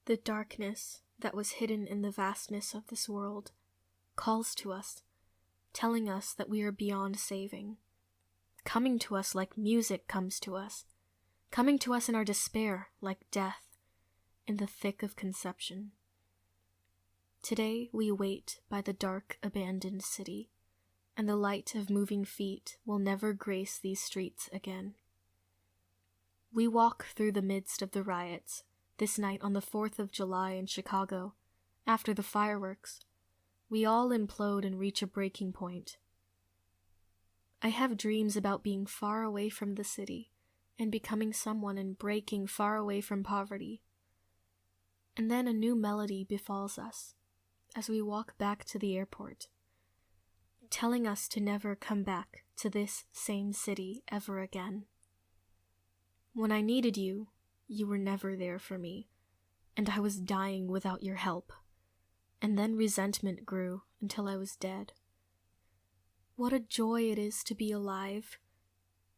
The darkness that was hidden in the vastness of this world calls to us, telling us that we are beyond saving, coming to us like music comes to us, coming to us in our despair like death in the thick of conception. Today we wait by the dark abandoned city, and the light of moving feet will never grace these streets again. We walk through the midst of the riots this night on the 4th of July in Chicago. After the fireworks, we all implode and reach a breaking point. I have dreams about being far away from the city and becoming someone and breaking far away from poverty. And then a new melody befalls us as we walk back to the airport, telling us to never come back to this same city ever again. When I needed you, you were never there for me, and I was dying without your help. And then resentment grew until I was dead. What a joy it is to be alive.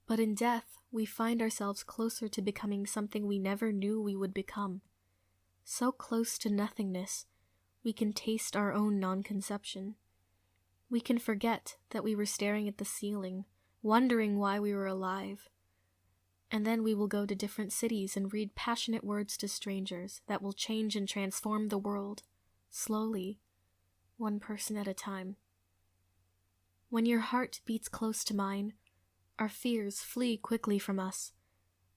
But in death, we find ourselves closer to becoming something we never knew we would become. So close to nothingness, we can taste our own non-conception. We can forget that we were staring at the ceiling, wondering why we were alive. And then we will go to different cities and read passionate words to strangers that will change and transform the world, slowly, one person at a time. When your heart beats close to mine, our fears flee quickly from us.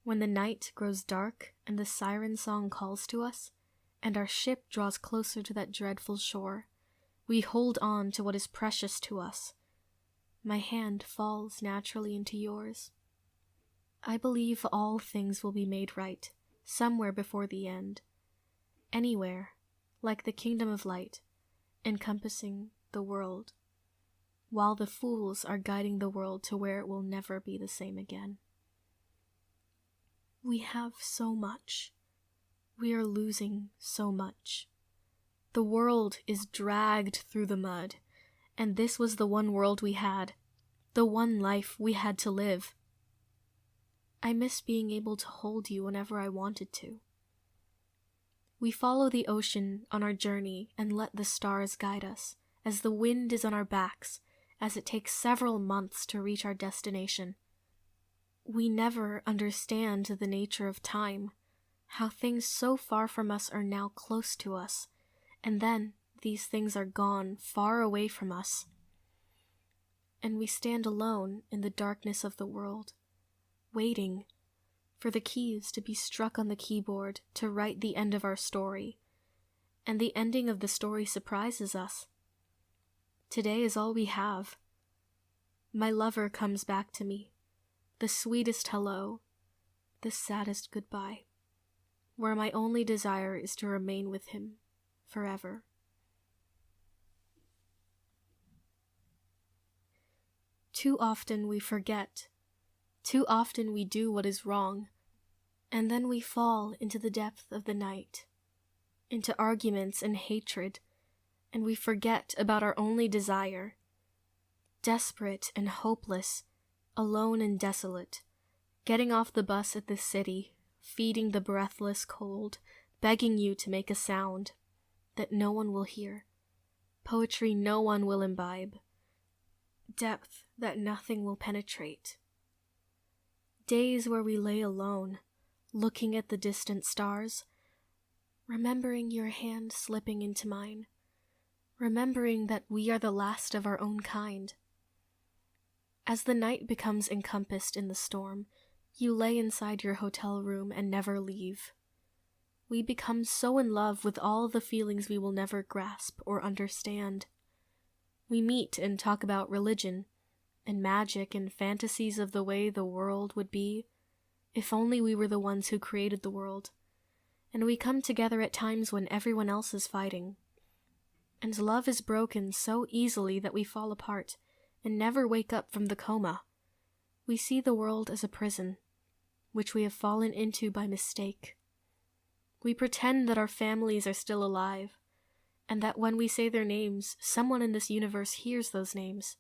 When the night grows dark and the siren song calls to us, and our ship draws closer to that dreadful shore, we hold on to what is precious to us. My hand falls naturally into yours. I believe all things will be made right, somewhere before the end. Anywhere, like the kingdom of light, encompassing the world, while the fools are guiding the world to where it will never be the same again. We have so much. We are losing so much. The world is dragged through the mud, and this was the one world we had, the one life we had to live. I miss being able to hold you whenever I wanted to. We follow the ocean on our journey and let the stars guide us, as the wind is on our backs, as it takes several months to reach our destination. We never understand the nature of time, how things so far from us are now close to us, and then these things are gone far away from us. And we stand alone in the darkness of the world, waiting for the keys to be struck on the keyboard to write the end of our story, and the ending of the story surprises us. Today is all we have. My lover comes back to me, the sweetest hello, the saddest goodbye, where my only desire is to remain with him forever. Too often we forget. Too often we do what is wrong, and then we fall into the depth of the night, into arguments and hatred, and we forget about our only desire. Desperate and hopeless, alone and desolate, getting off the bus at the city, feeding the breathless cold, begging you to make a sound that no one will hear, poetry no one will imbibe, depth that nothing will penetrate. Days where we lay alone, looking at the distant stars, remembering your hand slipping into mine, remembering that we are the last of our own kind. As the night becomes encompassed in the storm, you lay inside your hotel room and never leave. We become so in love with all the feelings we will never grasp or understand. We meet and talk about religion, and magic and fantasies of the way the world would be, if only we were the ones who created the world. And we come together at times when everyone else is fighting. And love is broken so easily that we fall apart and never wake up from the coma. We see the world as a prison, which we have fallen into by mistake. We pretend that our families are still alive, and that when we say their names, someone in this universe hears those names.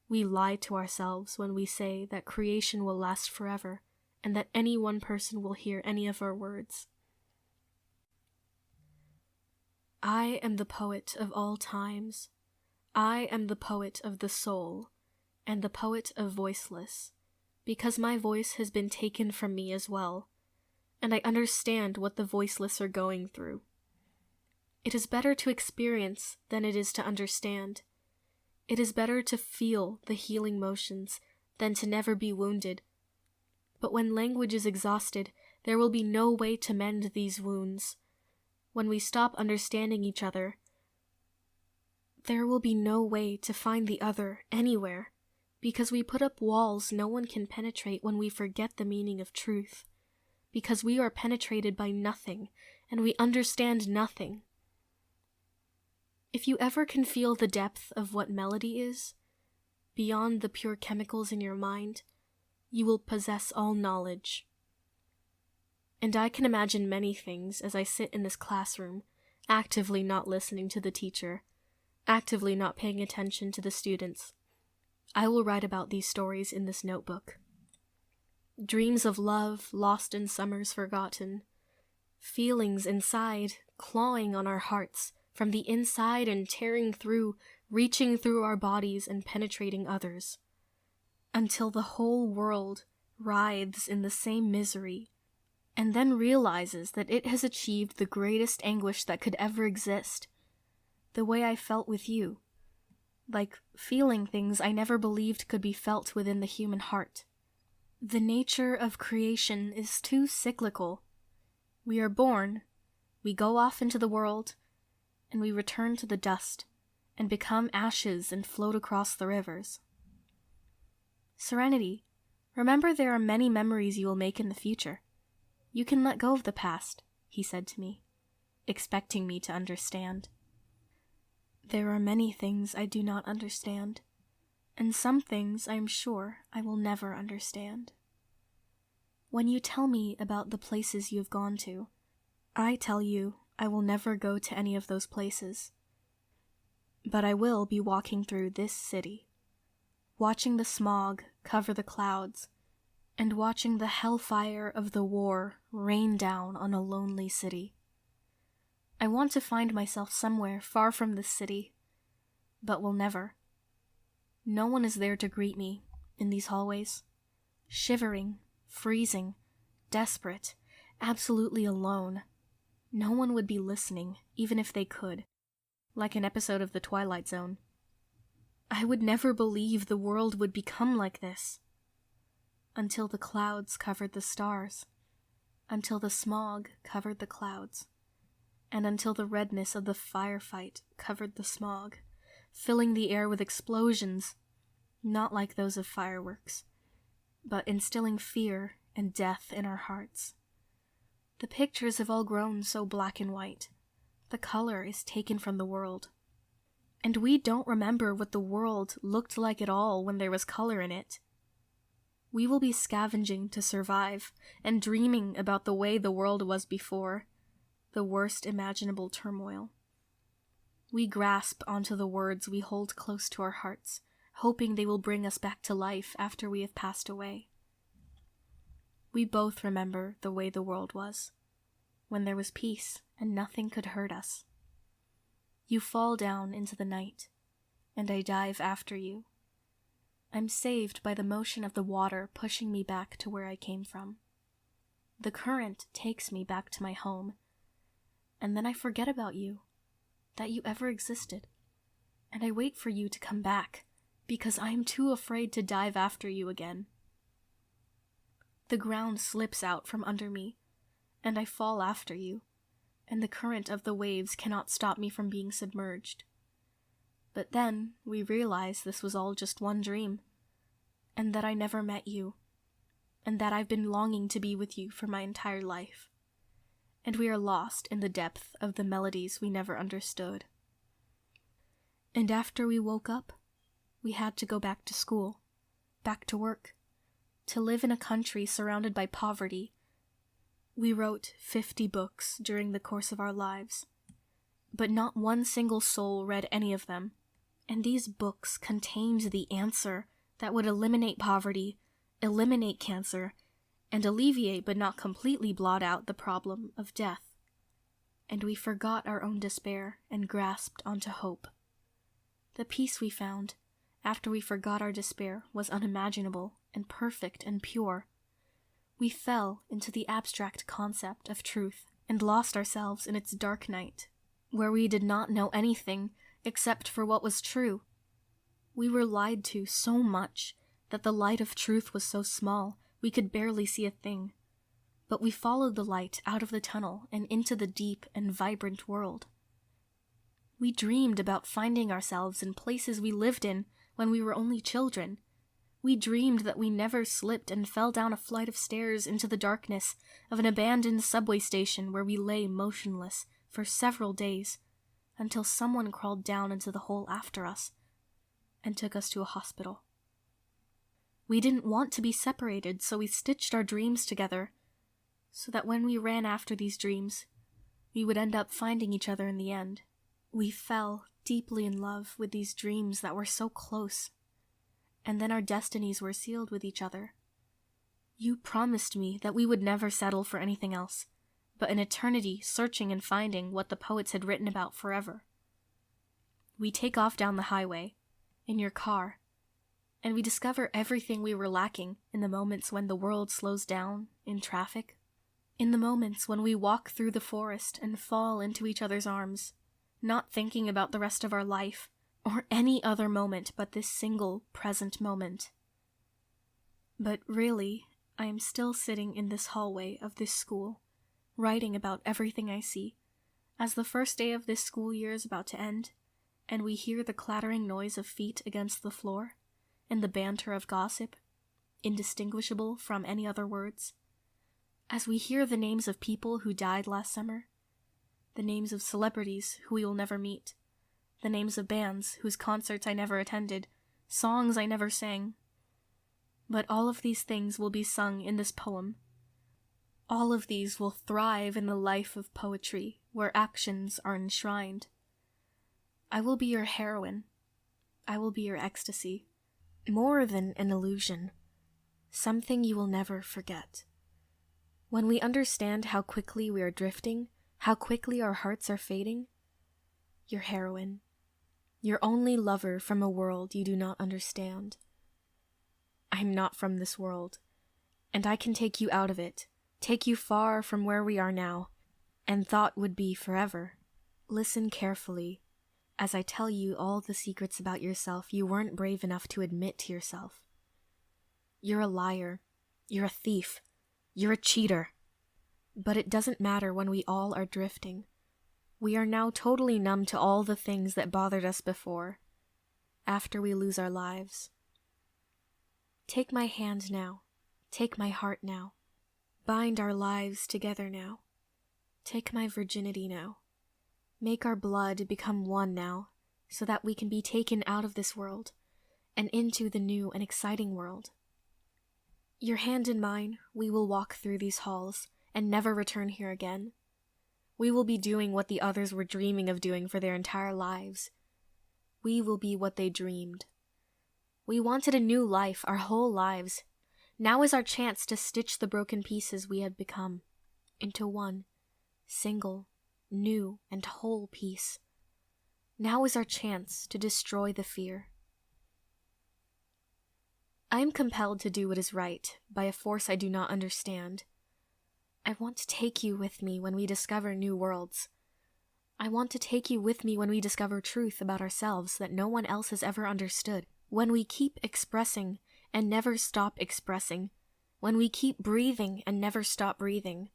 We lie to ourselves when we say that creation will last forever, and that any one person will hear any of our words. I am the poet of all times. I am the poet of the soul, and the poet of voiceless, because my voice has been taken from me as well, and I understand what the voiceless are going through. It is better to experience than it is to understand. It is better to feel the healing motions than to never be wounded. But when language is exhausted, there will be no way to mend these wounds. When we stop understanding each other, there will be no way to find the other anywhere, because we put up walls no one can penetrate when we forget the meaning of truth, because we are penetrated by nothing, and we understand nothing. If you ever can feel the depth of what melody is, beyond the pure chemicals in your mind, you will possess all knowledge. And I can imagine many things as I sit in this classroom, actively not listening to the teacher, actively not paying attention to the students. I will write about these stories in this notebook. Dreams of love lost in summers forgotten, feelings inside clawing on our hearts, from the inside and tearing through, reaching through our bodies and penetrating others, until the whole world writhes in the same misery, and then realizes that it has achieved the greatest anguish that could ever exist, the way I felt with you, like feeling things I never believed could be felt within the human heart. The nature of creation is too cyclical. We are born, we go off into the world, and we return to the dust, and become ashes and float across the rivers. Serenity, remember there are many memories you will make in the future. You can let go of the past, he said to me, expecting me to understand. There are many things I do not understand, and some things I am sure I will never understand. When you tell me about the places you have gone to, I tell you I will never go to any of those places. But I will be walking through this city, watching the smog cover the clouds, and watching the hellfire of the war rain down on a lonely city. I want to find myself somewhere far from this city, but will never. No one is there to greet me in these hallways, shivering, freezing, desperate, absolutely alone. No one would be listening, even if they could, like an episode of The Twilight Zone. I would never believe the world would become like this. Until the clouds covered the stars, until the smog covered the clouds, and until the redness of the firefight covered the smog, filling the air with explosions, not like those of fireworks, but instilling fear and death in our hearts. The pictures have all grown so black and white. The color is taken from the world. And we don't remember what the world looked like at all when there was color in it. We will be scavenging to survive and dreaming about the way the world was before, the worst imaginable turmoil. We grasp onto the words we hold close to our hearts, hoping they will bring us back to life after we have passed away. We both remember the way the world was, when there was peace and nothing could hurt us. You fall down into the night, and I dive after you. I'm saved by the motion of the water pushing me back to where I came from. The current takes me back to my home, and then I forget about you, that you ever existed, and I wait for you to come back, because I am too afraid to dive after you again. The ground slips out from under me, and I fall after you, and the current of the waves cannot stop me from being submerged. But then we realize this was all just one dream, and that I never met you, and that I've been longing to be with you for my entire life, and we are lost in the depth of the melodies we never understood. And after we woke up, we had to go back to school, back to work, to live in a country surrounded by poverty. We wrote 50 books during the course of our lives, but not one single soul read any of them, and these books contained the answer that would eliminate poverty, eliminate cancer, and alleviate but not completely blot out the problem of death. and we forgot our own despair and grasped onto hope. The peace we found, after we forgot our despair, was unimaginable and perfect and pure. We fell into the abstract concept of truth and lost ourselves in its dark night, where we did not know anything except for what was true. We were lied to so much that the light of truth was so small we could barely see a thing. But we followed the light out of the tunnel and into the deep and vibrant world. We dreamed about finding ourselves in places we lived in when we were only children. We dreamed that we never slipped and fell down a flight of stairs into the darkness of an abandoned subway station where we lay motionless for several days until someone crawled down into the hole after us and took us to a hospital. We didn't want to be separated, so we stitched our dreams together, so that when we ran after these dreams, we would end up finding each other in the end. We fell deeply in love with these dreams that were so close, and then our destinies were sealed with each other. You promised me that we would never settle for anything else, but an eternity searching and finding what the poets had written about forever. We take off down the highway, in your car, and we discover everything we were lacking in the moments when the world slows down in traffic, in the moments when we walk through the forest and fall into each other's arms, not thinking about the rest of our life or any other moment but this single present moment. But really, I am still sitting in this hallway of this school, writing about everything I see, as the first day of this school year is about to end, and we hear the clattering noise of feet against the floor, and the banter of gossip, indistinguishable from any other words. As we hear the names of people who died last summer, the names of celebrities who we will never meet, the names of bands whose concerts I never attended, songs I never sang. But all of these things will be sung in this poem. All of these will thrive in the life of poetry, where actions are enshrined. I will be your heroine. I will be your ecstasy. More than an illusion. Something you will never forget. When we understand how quickly we are drifting, how quickly our hearts are fading, your heroine, your only lover from a world you do not understand. I'm not from this world, and I can take you out of it, take you far from where we are now, and thought would be forever. Listen carefully, as I tell you all the secrets about yourself you weren't brave enough to admit to yourself. You're a liar, you're a thief, you're a cheater. But it doesn't matter when we all are drifting. We are now totally numb to all the things that bothered us before, after we lose our lives. Take my hand now. Take my heart now. Bind our lives together now. Take my virginity now. Make our blood become one now, so that we can be taken out of this world and into the new and exciting world. Your hand in mine, we will walk through these halls and never return here again. We will be doing what the others were dreaming of doing for their entire lives. We will be what they dreamed. We wanted a new life our whole lives. Now is our chance to stitch the broken pieces we had become into one, single, new, and whole piece. Now is our chance to destroy the fear. I am compelled to do what is right by a force I do not understand. I want to take you with me when we discover new worlds. I want to take you with me when we discover truth about ourselves that no one else has ever understood. When we keep expressing and never stop expressing. When we keep breathing and never stop breathing.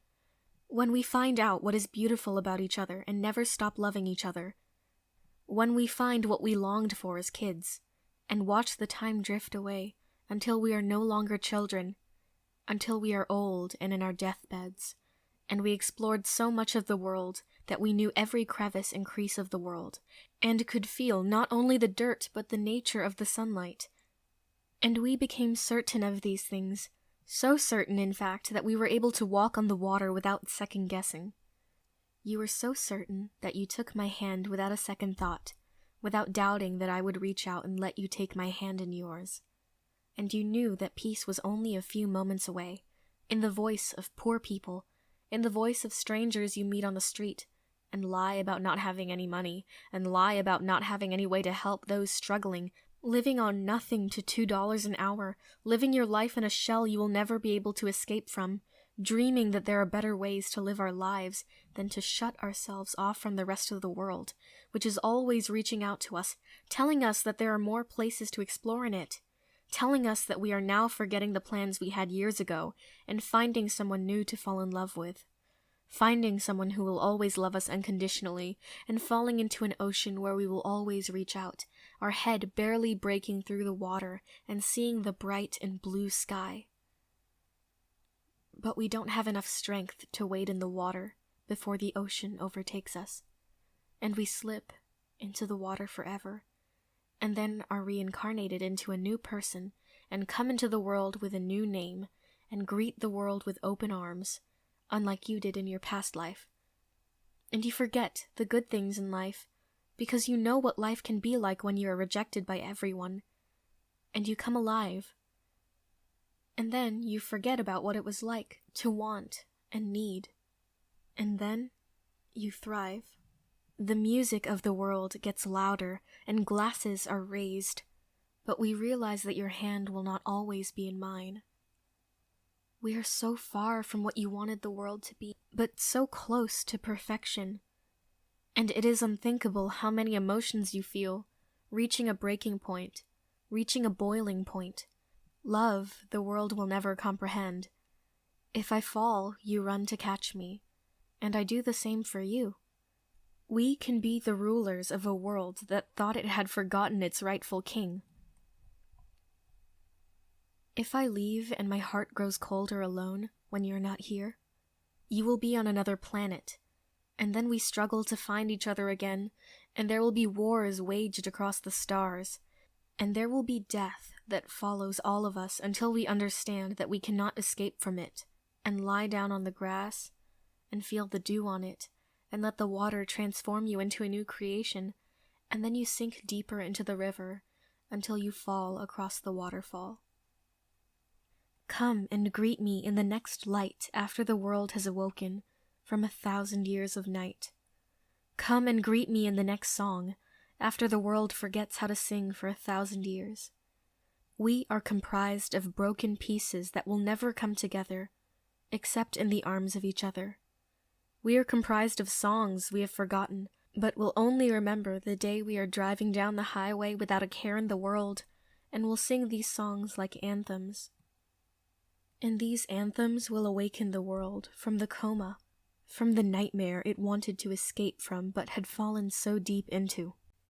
When we find out what is beautiful about each other and never stop loving each other. When we find what we longed for as kids and watch the time drift away until we are no longer children, until we are old and in our deathbeds, and we explored so much of the world that we knew every crevice and crease of the world, and could feel not only the dirt but the nature of the sunlight. And we became certain of these things, so certain in fact that we were able to walk on the water without second-guessing. You were so certain that you took my hand without a second thought, without doubting that I would reach out and let you take my hand in yours. And you knew that peace was only a few moments away, in the voice of poor people, in the voice of strangers you meet on the street, and lie about not having any money, and lie about not having any way to help those struggling, living on nothing to $2 an hour, living your life in a shell you will never be able to escape from, dreaming that there are better ways to live our lives than to shut ourselves off from the rest of the world, which is always reaching out to us, telling us that there are more places to explore in it, telling us that we are now forgetting the plans we had years ago and finding someone new to fall in love with. Finding someone who will always love us unconditionally, and falling into an ocean where we will always reach out, our head barely breaking through the water and seeing the bright and blue sky. But we don't have enough strength to wade in the water before the ocean overtakes us, and we slip into the water forever, and then are reincarnated into a new person and come into the world with a new name and greet the world with open arms, unlike you did in your past life. And you forget the good things in life because you know what life can be like when you are rejected by everyone, and you come alive. And then you forget about what it was like to want and need, and then you thrive. The music of the world gets louder and glasses are raised, but we realize that your hand will not always be in mine. We are so far from what you wanted the world to be, but so close to perfection. And it is unthinkable how many emotions you feel, reaching a breaking point, reaching a boiling point. Love the world will never comprehend. If I fall, you run to catch me, and I do the same for you. We can be the rulers of a world that thought it had forgotten its rightful king. If I leave and my heart grows colder alone when you're not here, you will be on another planet, and then we struggle to find each other again, and there will be wars waged across the stars, and there will be death that follows all of us until we understand that we cannot escape from it, and lie down on the grass, and feel the dew on it, and let the water transform you into a new creation, and then you sink deeper into the river until you fall across the waterfall. Come and greet me in the next light after the world has awoken from 1,000 years of night. Come and greet me in the next song after the world forgets how to sing for 1,000 years. We are comprised of broken pieces that will never come together, except in the arms of each other. We are comprised of songs we have forgotten, but will only remember the day we are driving down the highway without a care in the world, and will sing these songs like anthems. And these anthems will awaken the world from the coma, from the nightmare it wanted to escape from but had fallen so deep into.